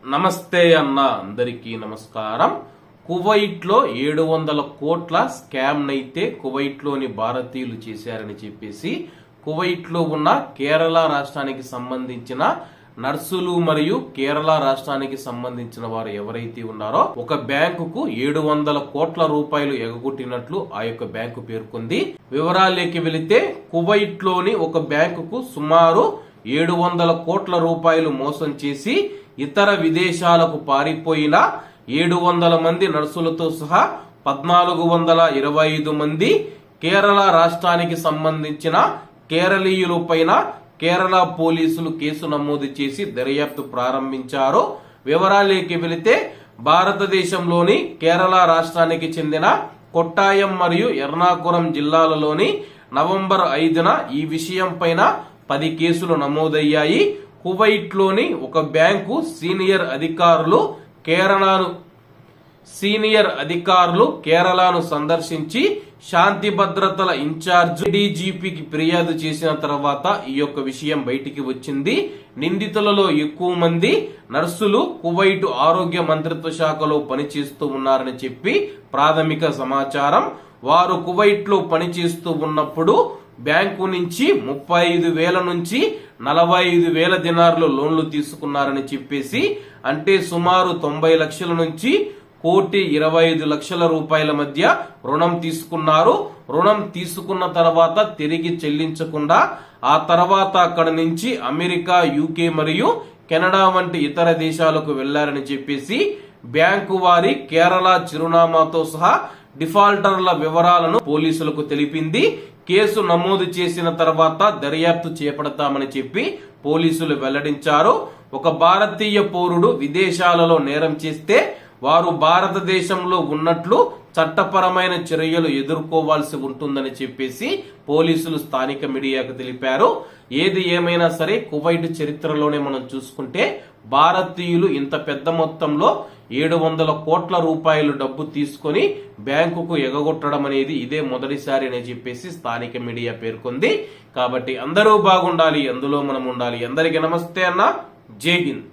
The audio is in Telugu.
నమస్తే అన్న అందరికీ నమస్కారం. కువైట్ లో 700 కోట్ల స్కామ్ నైతే కువైట్ లోని భారతీయులు చేశారని చెప్పేసి కువైట్ లో ఉన్న కేరళ రాష్ట్రానికి సంబంధించిన నర్సులు మరియు కేరళ రాష్ట్రానికి సంబంధించిన వారు ఎవరైతే ఉన్నారో ఒక బ్యాంకుకు 700 కోట్ల రూపాయలు ఎగగొట్టినట్లు ఆ యొక్క బ్యాంకు పేర్కొంది. వివరాల్లోకి వెళితే కువైట్ లోని ఒక బ్యాంకుకు సుమారు 700 కోట్ల రూపాయలు మోసం చేసి ఇతర విదేశాలకు పారిపోయిన 700 మంది నర్సులతో సహా 1425 మంది కేరళ రాష్ట్రానికి సంబంధించిన కేరళీయుల పైన కేరళ పోలీసులు కేసు నమోదు చేసి దర్యాప్తు ప్రారంభించారు. వివరాల్లోకి వెళితే భారతదేశంలోని కేరళ రాష్ట్రానికి చెందిన కొట్టాయం మరియు ఎర్నాకుళం జిల్లాలలోని నవంబర్ 5న ఈ విషయం పైన 10 కేసులు నమోదయ్యాయి. కువైట్ లోని ఒక బ్యాంకు సీనియర్ అధికారులు కేరళను సందర్శించి శాంతి భద్రతల ఇన్ఛార్జ్ డీజీపీకి ఫిర్యాదు చేసిన తర్వాత ఈ యొక్క విషయం బయటికి వచ్చింది. నిందితులలో ఎక్కువ మంది నర్సులు కువైట్ ఆరోగ్య మంత్రిత్వ శాఖలో పనిచేస్తూ ఉన్నారని చెప్పి ప్రాథమిక సమాచారం. వారు కువైట్ లో పనిచేస్తూ ఉన్నప్పుడు బ్యాంకు నుంచి 35,000 నుంచి 45,000 దినార్లు లోన్లు తీసుకున్నారని చెప్పేసి, అంటే సుమారు 90 లక్షల నుంచి 1,25,00,000 రూపాయల మధ్య రుణం తీసుకున్నారు. రుణం తీసుకున్న తర్వాత తిరిగి చెల్లించకుండా ఆ తర్వాత అక్కడ నుంచి అమెరికా, యూకే మరియు కెనడా వంటి ఇతర దేశాలకు వెళ్లారని చెప్పేసి బ్యాంకు వారి కేరళ చిరునామాతో సహా డిఫాల్టర్ల వివరాలను పోలీసులకు తెలిపింది. కేసు నమోదు చేసిన తర్వాత దర్యాప్తు చేపడతామని చెప్పి పోలీసులు వెల్లడించారు. ఒక భారతీయ పౌరుడు విదేశాలలో నేరం చేస్తే వారు భారతదేశంలో ఉన్నట్లు చట్టపరమైన చర్యలు ఎదుర్కోవాల్సి ఉంటుందని చెప్పేసి పోలీసులు స్థానిక మీడియాకు తెలిపారు. ఏది ఏమైనా సరే కువైట్ చరిత్రలోనే మనం చూసుకుంటే భారతీయులు ఇంత పెద్ద మొత్తంలో 700 కోట్ల రూపాయలు డబ్బు తీసుకొని బ్యాంకుకు ఎగగొట్టడం అనేది ఇదే మొదటిసారి అని చెప్పేసి స్థానిక మీడియా పేర్కొంది. కాబట్టి అందరూ బాగుండాలి, అందులో మనం ఉండాలి. అందరికీ నమస్తే అన్న, జై హింద్.